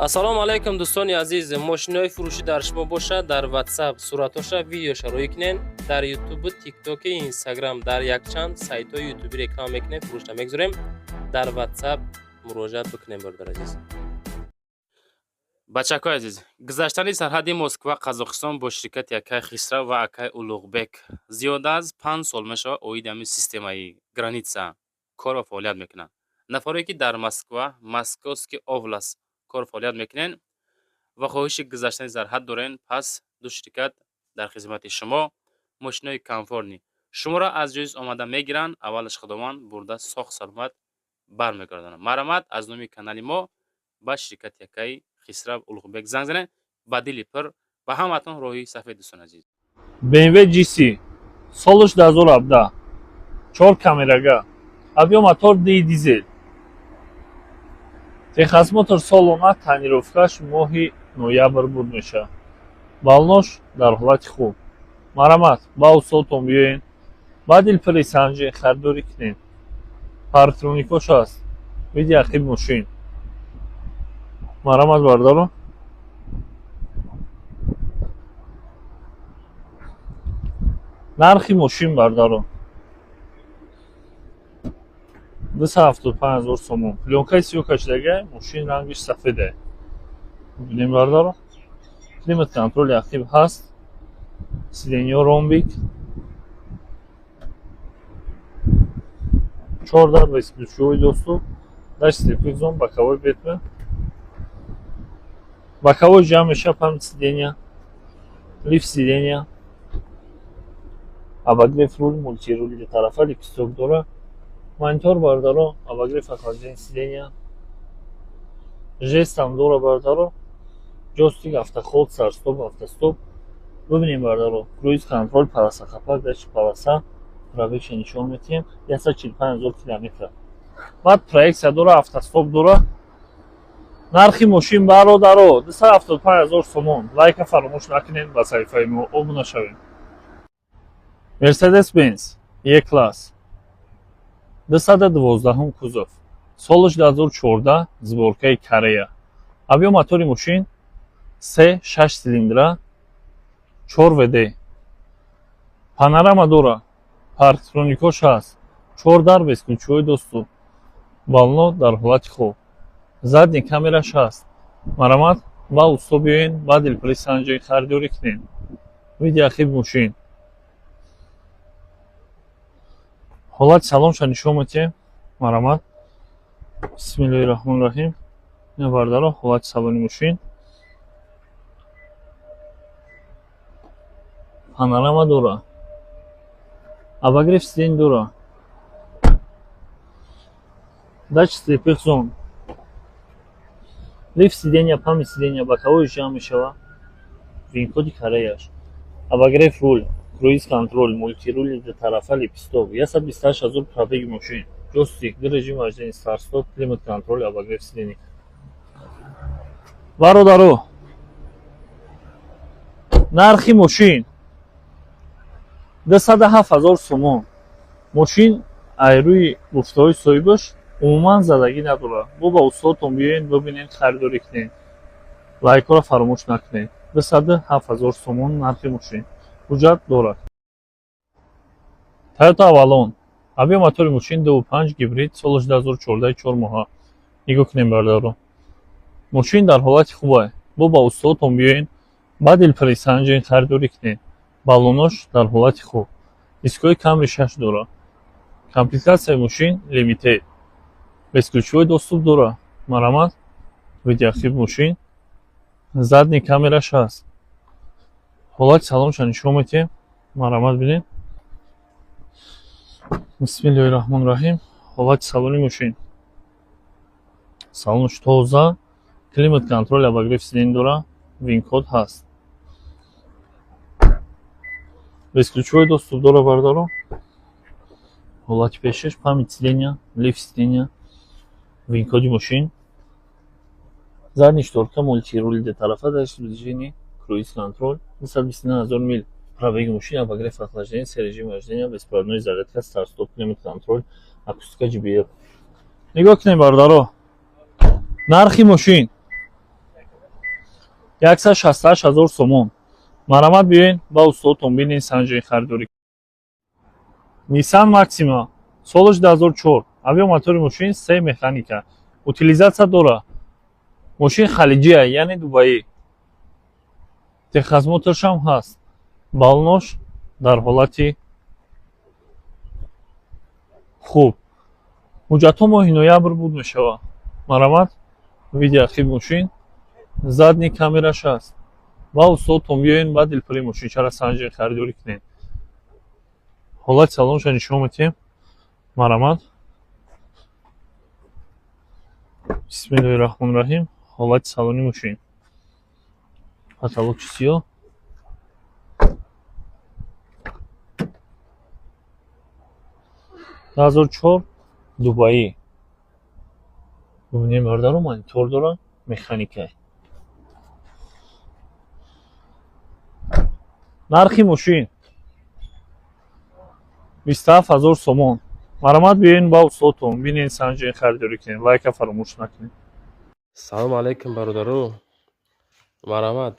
ассалому алайкум дӯстони азиз, мошинои фурӯшӣ дар шумо бошад, дар WhatsApp суратоша видеоша рӯй кунен, дар YouTube, TikTok, Instagram, дар якчанд сайтҳои YouTube реклама мекунем, фурӯшта мегузорем. Дар WhatsApp муроҷиат бикунем бародар азиз. бачакои азиз, гузаштани сарҳади Москва Қазоқистон бо ширкати Акай Хисрав ва Акай Улуғбек зиёда аз 5 сол мешавад оиди ҳамин системаи граница кор ва фаъолият мекунанд. нафаре ки дар Москва, Московский област кор фаъолият мекунен ва хоҳиши гузаштани сарҳад дорен, пас ду ширкат дар хизмати шумо мошинои комфортни шуморо аз ҷоиз омада мегиранд, аввалаш худованд бурда сох саломат бармегардонанд. Марҳамат аз номи канали мо ба ширкати Акай Хисрав Улуғбек занг занед ба дили пир ба ҳаматон роҳи сафед дӯстон азиз. BMW GC солиш 2017 4 камерага объем мотор D дизель техосмотр солона танировкаш моҳи ноябр буд меша балнош дар ҳолати хуб марҳамат ба устодтон биёен ба дилпири санҷи харидорӣ кунед парктроникош аст види ақиб мошин марҳамат бардаро нархи мошин бардаро 275 000 сомон плёнкаи сиёҳ кашидаga мошин рангиш сафеде бинем бардаро климат контроли ақиб ҳаст сиденьё ромбик 4 дарбаи ключевой доступ даш слепых зон боковой бетмен боковой ҷамъ меша памяти сидения лифт сидения обогрев руль мультируль дутарафа лепесток дора монитор бардаро обогрев охлаждения сидения жестам дора бардаро ҷойстик автоход старстоп автостоп бибинем бардаро круиз контроль полоса капак дашти полоса пробегша нишон метиҳем 145 000 километр баъд проекция дора автостоп дора нархи мошин бародаро 275 000 сомон лайка фаромӯш накунед ба саҳифаи мо обуна шавед Mercedes Benz E-класс 212 кузов солиш 2014 сборкаи Корея объем мотори мошин 3-6 силиндра 4 ВД панорама дора парктроникош ҳаст 4 дарбаи ключевой доступ бално дар ҳолати хуб задни камераш ҳаст марҳамат ба усто биёен ба дилпири санҷи харидорӣ кунед види ақиб мошин ҳолати салонша нишон метиҳем марҳамат бисмиллаҳи раҳмони раҳим ин бардаро ҳолати салони мошин панорама дора обогрев сидений дора датчик слепых зон лифт сидения памяти сидения боковой ҷамъ мешавад винкоди кореяш обогрев руль круиз контроль мультируль дутарафа лепесток 128 000 пробеги мошин ҷойстик ду режим вождения старт-стоп климат контроль обогрев сидений бародаро нархи мошин 207 000 сомон мошин айрӯи гуфтаҳои соҳибаш умуман задагӣ надорад бо ба устодтон биёен бибинед харидорӣ кунед лайкҳоро фаромӯш накунед 207 000 сомон нархи мошин ҳуҷҷат дорад Toyota Avalon объем мотори мошин 2.5 гибрид солиш 2014 4 моҳа нигоҳ кунем бардаро мошин дар ҳолати хубе бо ба устодтон биёен ба дилпири санҷи харидорӣ кунед баллонош дар ҳолати хуб дискҳои камри 6 дора комплектатсияи мошин лимитед безключевой доступ дора марҳамат види ақиб мошин задни камераш ҳаст ҳолати салонша нишон метиҳем марҳамат бинед бисмиллаҳи раҳмони раҳим ҳолати салони мошин салонш тоза климат контроль обогрев сидений дора винкод ҳаст безключевой доступ дора бардаро ҳолати пешаш памяти сидения лифт сидения винкоди мошин задни шторка мультируль дутарафа дашти движения круиз контроль 229 000 мил пробеги мошин обогрев охлаждения се режим вождения беспроводной зарядка старт-стоп климат контроль акустика JBL нигоҳ кунем бардаро нархи мошин 168,000 сомон. Марамат биёед ба устодтон бинен санҷии харидорӣ. Nissan Maxima соли 2004. Авиамотори мошин 3 механика. Утилизатсия дора. Мошин халиҷия, яъне Дубаӣ. Техосмотрш ҳам ҳаст. Балнош дар ҳолати хуб. ҳуҷҷатҳо моҳи ноябр буд мешавад. Марамат видеоархив мошин, задни камераш ҳаст. Ба устодтон биёед ба дилпари мошинчара санҷии харидорӣ кунед. ҳолати салонашро нишон медиҳем. Марамат. бисмиллоҳир-раҳмонир-раҳим. ҳолати салони мошин. Потолоки сиёҳ. Дубаи. Дубаи. Бубинем бардаро монитор дора, механика. Нархи мошин 27,000 сомон. Марамат биёед ба устодтон бинен санҷии харидорӣ кунед. Лайка фаромӯш накунед. Салом алейкум бародару. Марамат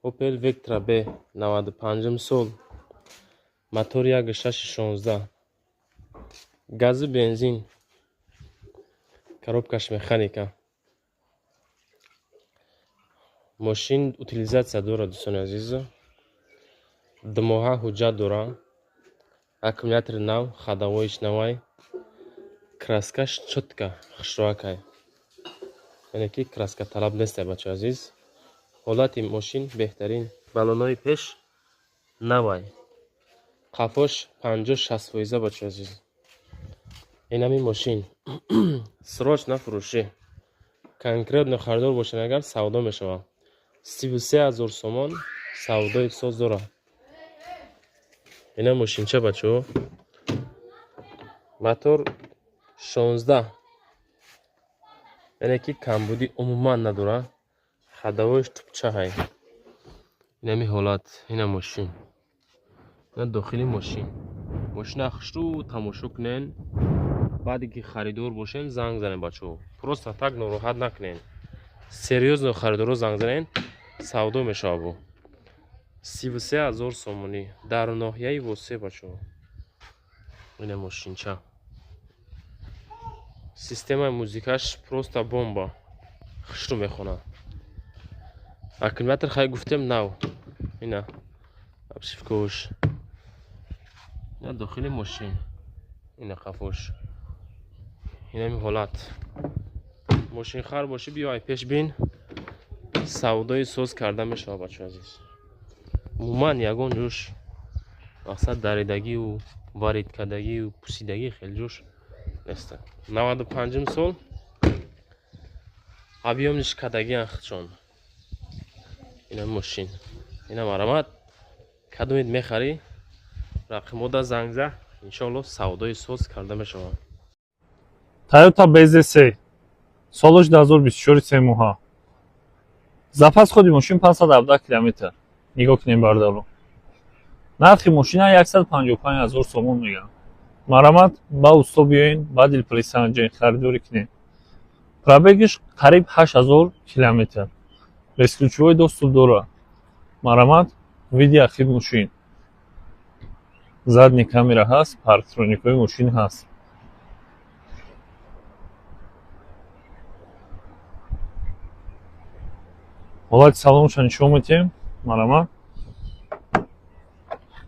Opel Vectra B 95 сол. Мотор 1.616. Гази бензин. Коробкаш механика. Мошин утилизатсия дора, дӯстони азиз. Димоҳа ҳуҷҷат дора. Аккумулятори нав, ходовоиш навай. Краскаш чотка, хушроакай. Яъне ки краска талаб нест, бачаи азиз. ҳолати мошин беҳтарин. Балонои пеш навай. қафош 50-60%, бачаи азиз. ин ҳамин мошин. Срочно фурӯшӣ. Конкретно харидор бошед, агар савдо мешавад. 33,000 сомон савдои соз дора. ина мошинча бачаҳо. Мотор 16. яъне ки камбудӣ умуман надора. ходовоиш тупчаҳай. ин ҳамин ҳолат. ина мошин. ина дохили мошин. мошина хушрӯ тамошо кунен. баъде ки харидор бошен занг занен бачаҳо. Просто так нороҳат накунен. серьёзно харидоро занг занен, савдо мешавад бо. 33,000 сомонӣ дар ноҳияи восе бачаҳо. ина мошинча. системаи музикаш просто бомба. хушрӯ мехонад. Аккумулятор хай гуфтем нав. ина обшивкош. ина дохили мошин. ина қафош. ин ҳамин ҳолат. мошинхар бошӣ биёй пеш бин. савдои соз карда мешавад, бачаҳои азиз. умуман ягон ҷӯш мақсад даридагию варидкардагию пусидагӣ хеле ҷӯш нест. 95 сол. объёмниш кадагиан худшон. ина мошин. ина марамат. кадомед мехарӣ? рақимода зангза. иншоалло савдои соз карда мешавад. Toyota BZ3 соли 2024 3 моҳа. Запас ходи мошин 517 км. Нигоҳ кунем бардаро. Нархи мошина 155,000 сомон мегӯянд. Марамат ба усто биёед ба дилпари санҷии харидорӣ кунед. Пробегиш қариб 8000 км. Ресключивои доступ дора. Марамат видеоархив мошин. Задни камера ҳаст, парктроникои мошин ҳаст. ҳолати салонашро нишон медиҳем. Марамат.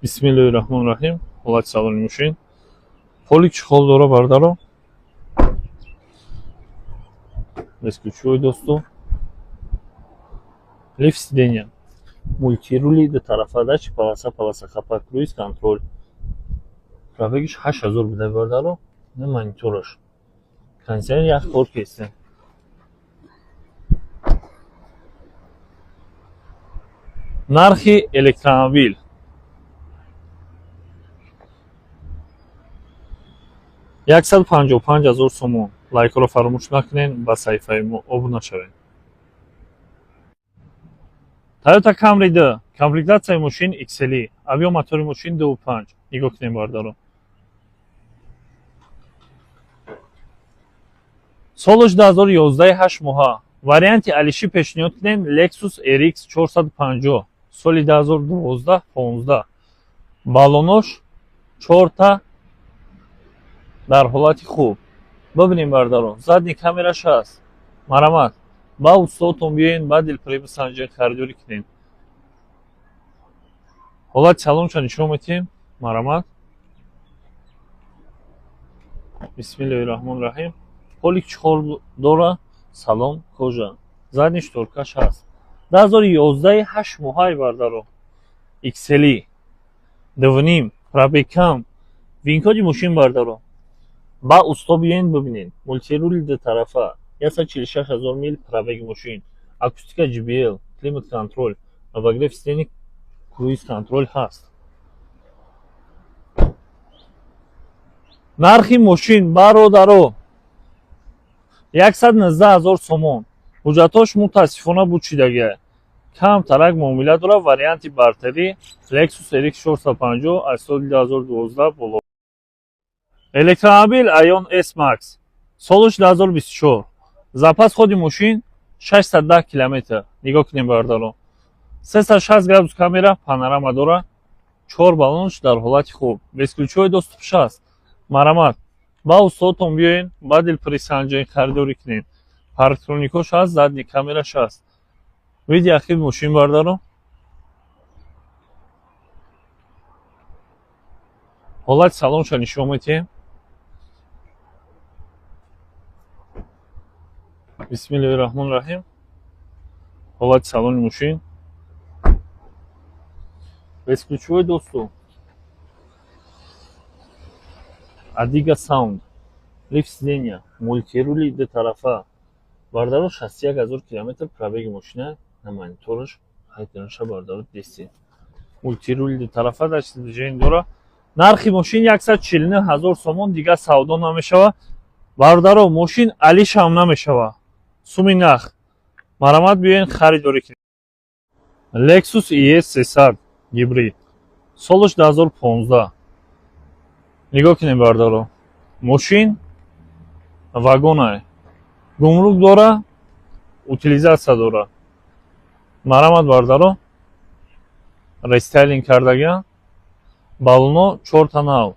бисмиллоҳир-раҳмонир-раҳим. ҳолати салони мошин. поли чихол дора бардаро. ресключивои доступ. лифт сидения. мультирули двутарафадач полоса хапак круиз контроль. Пробегиш 8000 буда бардаро. ина монитораш. кондитсионер як корпусе. нархи электромобил 155,000 сомон. лайкро фаромӯш накунед. ба саҳифаи мо обуна шавед. Toyota Camry D. комплектатсияи мошин XLE. авиамотори мошин 2.5. нигоҳ кунем бардаро. соли 2011 8 моҳа. варианти алиши пешниҳод кунем Lexus RX 450 соли 2012-15. балонош 4 дар ҳолати хуб. Бибинем бардаро, задни камераш ҳаст. Марамат. Ба устодтон биёен, ба дилпири бисанҷед, харидорӣ кунед. ҳолати салонашро нишон медиҳем. Марамат. бисмиллаҳир-раҳмонир-раҳим. ҳоли чӣ ҳол дора? Салон кожа. Задни шторкаш ҳаст. 2011 8 моҳаи бардаро. XL 2.5 пробег-кам. винкоди мошин бардаро. ба усто биёен бибинед. Мултирули дутарафа 146,000 мил пробеги мошин. Акустика JBL, климат контроль, обогрев сидений, круиз контроль ҳаст. нархи мошин бародаро 119,000 сомон. ҳуҷҷатош мутаассифона бучидага. камтарак муомила дорад. Варианти бартарӣ Lexus RX 450 аз соли 2012 боло. Электромобил Ion S-Max солиш 2024. запас ходи мошин 610 км. нигоҳ кунем бардаро. 360 градус камера, панорама дора. 4 балонш дар ҳолати хуб. Безключовой доступш аст. марамат. ба устодтон биёен, ба дилпири санҷед, харидорӣ кунед. парктроникош аст, задни камераш аст. види ахир мошин бардаро. ҳолати салоншро нишон медиҳем. бисмиллаҳир-раҳмонир-раҳим. ҳолати салони мошин. безключовой доступ. Adiga Sound, лифт сидения, мультирули дутарафа. бардаро 61,000 км пробеги мошина на монитораш ҳайтанаша бардаро дисти. мультирули дутарафа дасти движение дора. нархи мошин 149,000 сомон дига савдо намешава. бардаро мошин алиш ҳам намешава. суми нах. марамат биёен харидорӣ кунед. Lexus ES 300 гибрид солиш 2015. нигоҳ кунем бардаро. мошин вагонай. гумрук дора, утилизатсия дора. марамат бардаро. рестайлинг кардаган. балоно 4 нав.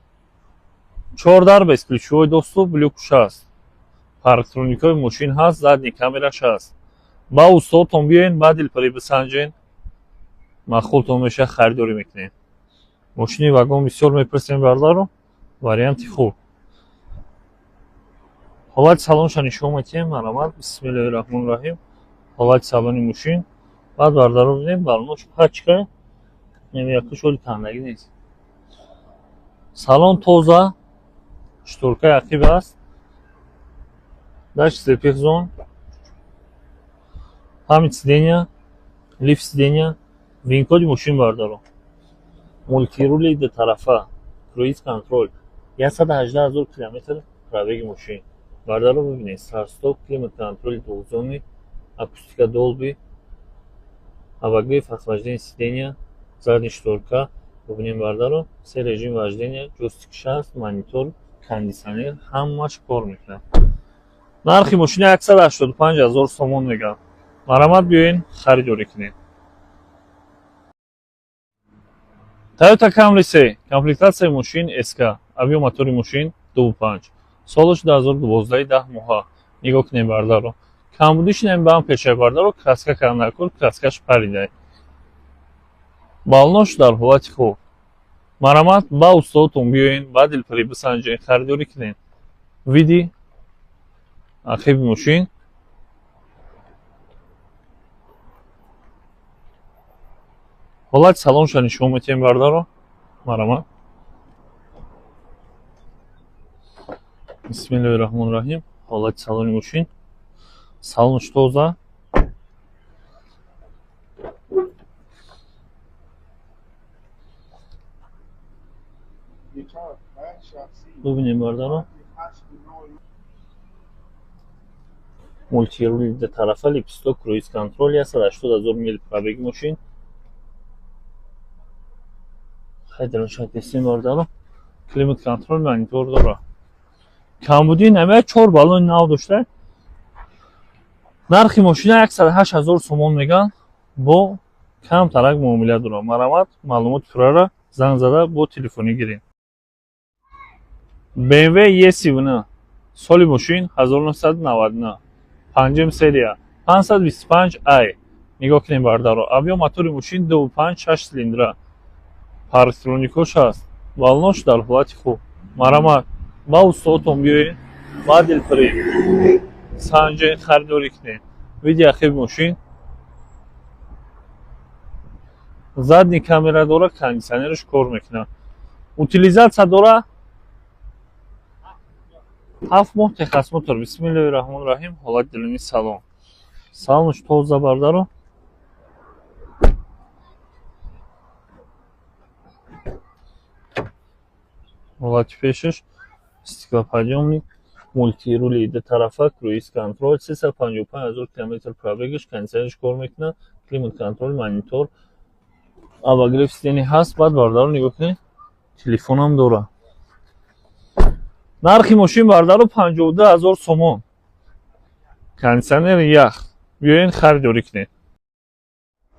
4 дар без ключовой доступ, блюкуш аст. парктроникои мошин ҳаст, задни камераш аст. ба устодтон биёен, ба дилпири бисанҷед. махултон меша харидорӣ мекунед. мошини вагон бисёр мепирсем бардаро. варианти хуб. ҳолати салоншро нишон медиҳем. марамат. бисмиллаҳир-раҳмонир-раҳим. ҳолати салони мошин. баъд бардаро бинем балонош пачка. якиш ҳоли кандагӣ нест. салон тоза. шторкаи ақиб аст. дашт зепихзон. памяти сидения, лифт сидения, винкоди мошин бардаро. мультирули дутарафа, круиз контроль. 118,000 км пробеги мошин. бардаро бибинед. старстоп, климат контроль двухзонный, акустика Dolby, обогрев охлаждения сидения, задни шторка. бибинем бардаро. се режим вождения, ҷойстикш аст, монитор, кондитсионер, ҳамаш кор мекунад. нархи мошини 185,000 сомон мегӯяд. марамат биёен, харидорӣ кунед. Toyota Camry 3 комплектатсияи мошин SK, авиомотори мошин 2.5, солиш 2012, 10 моҳа. нигоҳ кунем бардаро. камбудиш нами ба ҳам пешай бардаро, краска кардакур, краскаш паридай. балонош дар ҳолати хуб. марамат. ба устодтон биёен, ба дилпири бисанҷед, харидорӣ кунед. види ақиби мошин. ҳолати салоншро нишон медиҳем бардаро. марамат. бисмиллаҳир-раҳмонир-раҳим. ҳолати салони мошин. салонш тоза. бибинем бардаро. мультирули дутарафа, липсток, круиз контроль, 180,000 мил пробеги мошин. хайданаша тестем бардаро. климат контроль, монитор дора. камбуди намеяд 4 балони нав дошта. нархи мошина 108000 сомон меган. бо камтарак муомила дорам. Марамат маълумоти пуррара занг зада бо телефонӣ гирем. BMW E39 соли мошин 1999 панҷум серия 525i. нигоҳ кунем бардаро. объем мотори мошин 2.5 6 силиндра. парктроникош аст. валнош дар ҳолати хуб. марамат ба устодтон биёед. ба дилпирӣ санҷед, харидорӣ кунед. видеоархиви мошин задни камера дора, кондитсионераш кор мекунад. утилизатсия дора 7 моҳ техосмотр. бисмиллаҳи раҳмони раҳим. ҳолати дилини салон. салонаш тоза бардаро. ҳолати пешаш стеклоподъёмник, мультирули двутарафа, круиз контроль, 355 000 км пробегаш, кондитсионераш кор мекунад, климат контроль, монитор, обогрев сидени ҳаст. баъд бардаро нигоҳ кунед, телефонам дора. нархи мошин бардаро 52 000 сомон. кондитсионер ях. биёед харидорӣ кунед.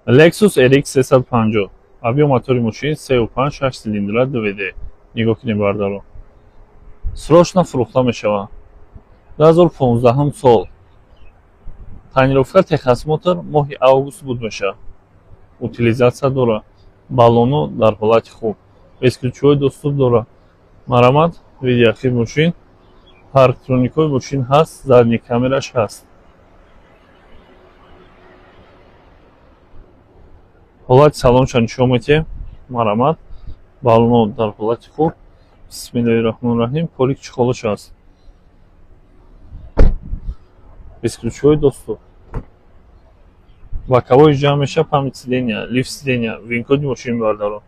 Lexus RX 350. объем мотори мошин 3.5 6 силиндра DVD. нигоҳ кунед бардаро. срочно фурӯхта мешавад. 2015 сол. тонировка техосмотр моҳи август буд мешавад. утилизатсия дора. баллоно дар ҳолати хуб. бесключовой доступ дора. марамат видеоархиви мошин. парктроникои мошин ҳаст. задни камераш ҳаст. ҳолати салонша нишон медиҳем. марамат баллоно дар ҳолати хуб. бисмиллаҳи раҳмони раҳим. полик чухолаш аст. бесключовой доступ. боковой ҷамъ меша, памяти сидения, лифт сидения, винкоди мошин бардаро.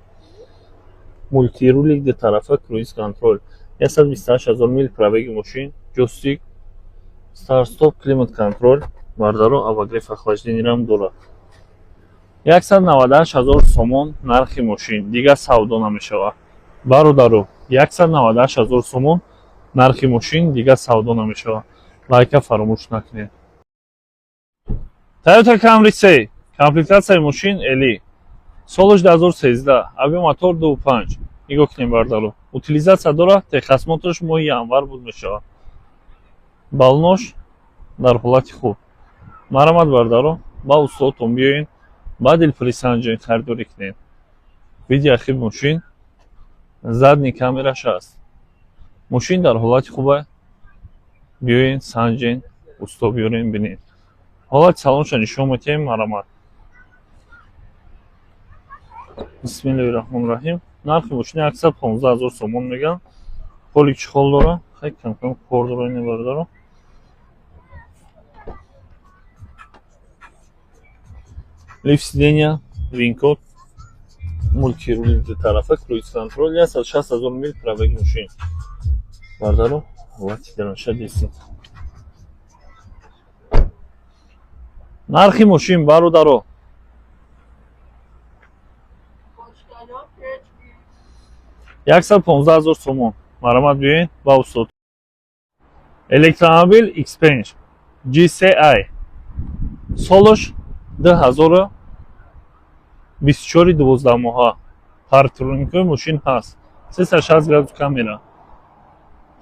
мультирулик двутарафа, круиз контроль, 128 000 мил пробеги мошин, ҷойстик, старт-стоп, климат контроль бардаро, обогрев охлаждениям дора. 198 000 сомон нархи мошин. дигар савдо намешавад. бародаро, 198 000 сомон нархи мошин, дигар савдо намешавад. лайка фаромӯш накунед. Toyota Camry C. комплектатсияи мошин элӣ. солаш 2013. объем мотор 2.5. нигоҳ кунем бардаро. утилизатсия дора. техосмотраш моҳи январ буд мешавад. баллонош дар ҳолати хуб. марамат бардаро. ба устодтон биёед. ба дилпирӣ санҷед, харидорӣ кунед. видеоархиви мошин. задни камераш аст. мошин дар ҳолати хуб. биёед санҷед, усто биёрем бинед. ҳолати салонша нишон медиҳем. марамат. бисмиллаҳи раҳмони раҳим. нархи мошини 115 000 сомон меган. полик чухол дора. хеле кам кор дора ин бардаро. лифт сидения, винкод, мультирули двутарафа, круиз контроль, 106 000 мил пробеги мошин бардаро. ҳолати дараша дестин. нархи мошин бародаро 115 000 сомон. марамат биёед ба устод. электромобил Xpeng GCI. солаш 2024 12 моҳа. парктроникои мошин ҳаст. 360 градус камера.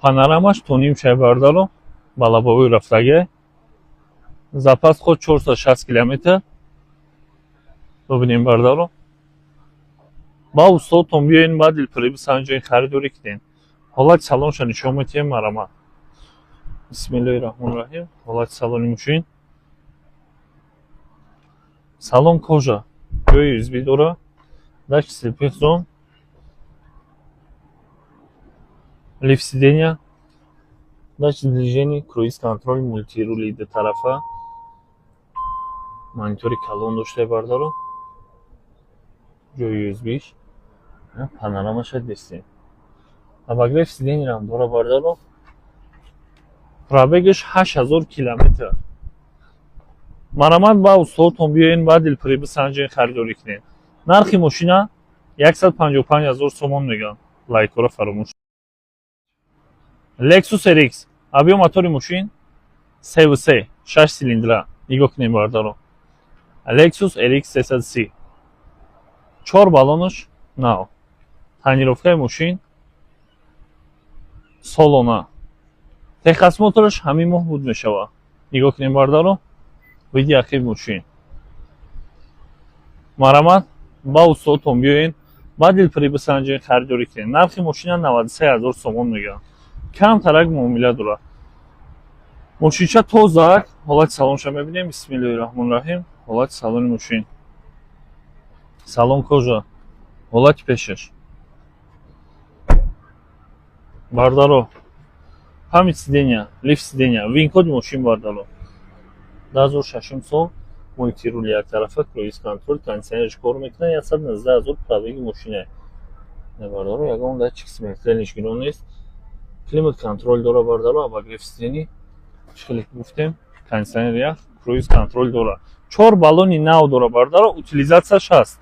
панорамаш тоним шай бардаро. ба лабовои рафтагӣ. запас ход 460 км. бубинем бардаро. ба устодтон биёед. ба дилпирӣ бисанҷед, харидорӣ кунед. ҳолати салонша нишон медиҳем. марамат. бисмиллаҳи раҳмони раҳим. ҳолати салони мошин. салон кожа. ҷои USB дора. дашти слепихзон. лифт сидения. дашти движений, круиз контроль, мультирули двутарафа. монитори калон дошта бардаро. ҷои USB-ш. панорамаша дестем. обогрев сидениям дора бардаро. пробегаш 8000 км. марамат ба устодтон биёед. ба дилпирӣ бисанҷед, харидорӣ кунед. нархи мошина 155 000 сомон меган. лайкора фаромӯш. Lexus RX. объем мотори мошин 3.3 6 силиндра. нигоҳ кунем бардаро. Lexus RX 330 4 балонош нав. Тонировкаи мошин солона. Техас мотораш ҳамин моҳ буд мешавад. Нигоҳ кунем бардаро. Види ақиби мошин. Марамат ба устодтон биёен. Ба дилпирӣ бисанҷен, харидорӣ кунед. Нархи мошина 93 000 сомон мегӯянд. Камтарак муомила дорад. Мошинча тозаак. Ҳолати салонша мебинем. Бисмиллаҳир-раҳмонир-раҳим. Ҳолати салони мошин. Салон кожа. Ҳолати пешаш. Бардаро. Памяти сидения, лифт сидения, вин-коди мошин бардаро. 2006 сол. Мультирули яктарафа, круиз контроль, кондиционерш кор мекунад. 119 000 пробеги мошина. Бардаро ягон датчик смертельниш гирон нест. Климат контроль дора бардаро, обогрев сидений. Чӣ гуфтем? Кондиционер ях, круиз контроль дора. 4 балони нав дора бардаро, утилизатсияш ҳаст.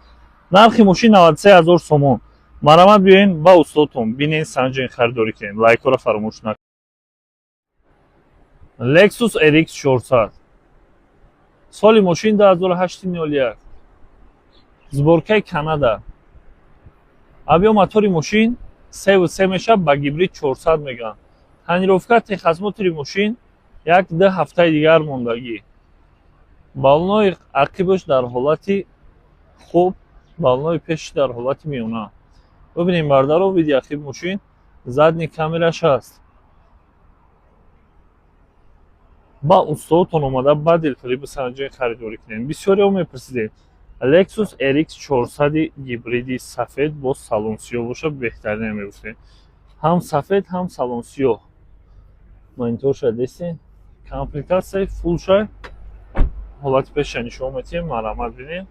Нархи мошин 93 000 сомон. Марамат биёен ба устодтон, бинен, санҷен, харидорӣ кунед. Лайкора фаромӯш накунед. Lexus RX 400 соли мошин 2008-01. Сборкаи Канада. Объем мотори мошин 3.3 мешавад, ба гибрид 400 мегӯянд. Тонировка Техас мотори мошин 1-2 ҳафтаи дигар мондагӣ. балонои ақибаш дар ҳолати хуб, балонои пешаш дар ҳолати миёна. Бибинем бардаро, види ақиби мошин, задни камераш ҳаст. ба устодтон омада, ба дилпирӣ бисанҷен, харидорӣ кунед. Бисёриҳо мепурсидед, Lexus RX 400 гибриди сафед бо салон сиёҳ бошад, беҳтарин мегуфтед. ҳам сафед, ҳам салон сиёҳ. Мониторша дестен, комплектатсияи фулша. Ҳолати пеша нишон метиҳем, марамат бинем.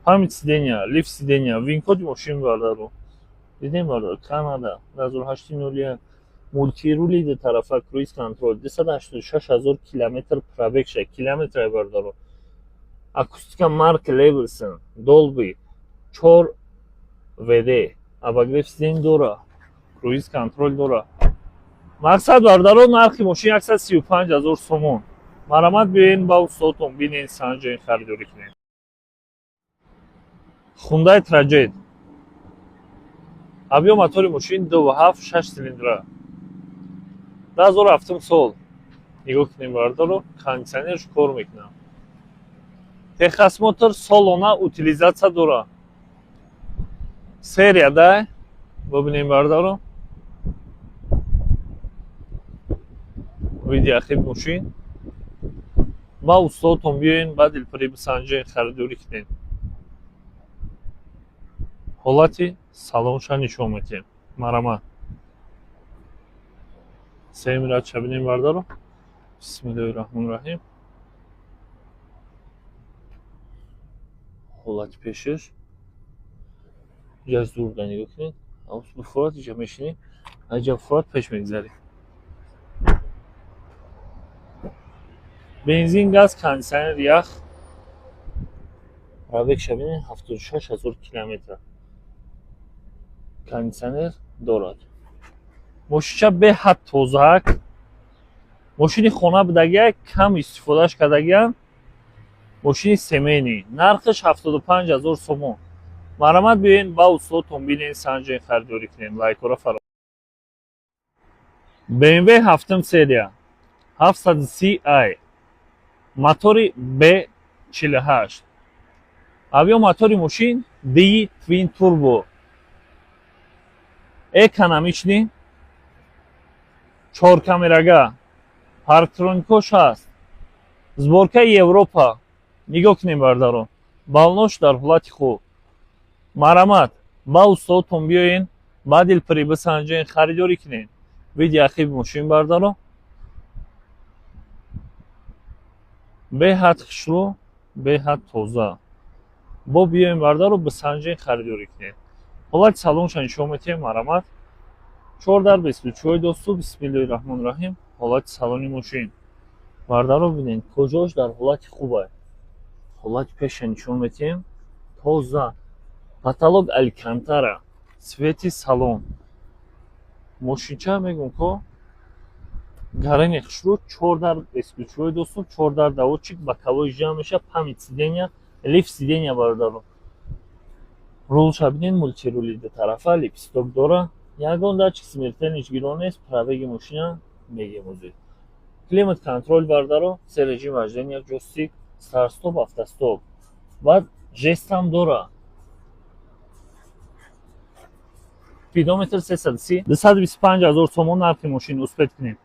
Памяти сидения, лифт сидения, вин-коди мошин бардаро. Бидем бардаро, Канада, 2008-01. Мультирули ду тарафа, круиз контроль, 286 000 километр пробег шуд. Километрай бардаро. Акустика марки Levinson, Dolby, 4 VD, обогрев сидений дора, круиз контроль дора. Мақсад бардаро, нархи мошин 135 000 сомон. Марамат биёен ба устодтон, бинен, санҷен, харидорӣ кунед. Hyundai Trajet. Объем мотори мошин 2.7 6 цилиндра. 2007 сол. Нигоҳ кунем бардаро, кондиционерш кор мекунад. Техас мотор солона утилизатсия дора. Серияда бибинем бардаро. Види ақиби мошин. Ба устодтон биёен, ба дилпирӣ бисанҷен, харидорӣ кунед. ҳолати салонша нишон метиҳем. Марамат. Семиратша бинем бардаро. Бисмиллаҳир-раҳмонир-раҳим. ҳолати пешаш. ҷаз дурда нигоҳ кунед. Авс буфурат иҷа мешинӣ. Аҷа буфурат пеш мегзарӣ. Бензин, газ, кондиционер, ях. Пробегша бинем 76 000 километр. Кондиционер дорад. мошинча беҳад тозаак. мошини хона будагиак, кам истифодаш кардагиам. мошини семейнӣ. Нархаш 75 000 сомон. марамат биёен, ба устодтон, бинен, санҷен, харидорӣ кунед. Лайкора фаро. BMW 7 серия 730i. мотори B48. объем мотори мошин D Twin Turbo. Экономичный. 4 камерага. парктроникош ҳаст. Сборкаи Европа. нигоҳ кунем бардаро. балонош дар ҳолати хуб. марамат ба устодтон биёен, ба дилпирӣ бисанҷен, харидорӣ кунед. види ақиби мошин бардаро. беҳад хушрӯ, беҳад тоза. бо биёен бардаро, бисанҷен, харидорӣ кунед. ҳолати салонша нишон метиҳем. марамат 4/24 досту. бисмиллаҳир-раҳмонир-раҳим. ҳолати салони мошин бардаро бинед, кӯҷош дар ҳолати хуб аст. ҳолати пеша нишон метиҳем. тоза. потолок алькантара. свети салон. мошинча мегӯм ко гарани хушрӯ 4 дар бескучрӯи достум 4 дар даводчик ба кавои жам меша памит сидения лифт сидения бародаро рулша бинен мултирули ду тарафа липсток дора ягон датчик смертельно гиро нест пробеги мошина мегемузед климат контроль бародаро се режим вождения ҷойстик старт-стоп автостоп баъд жестам дора спидометр 330 225 000 сомон нархи мошин успед кунед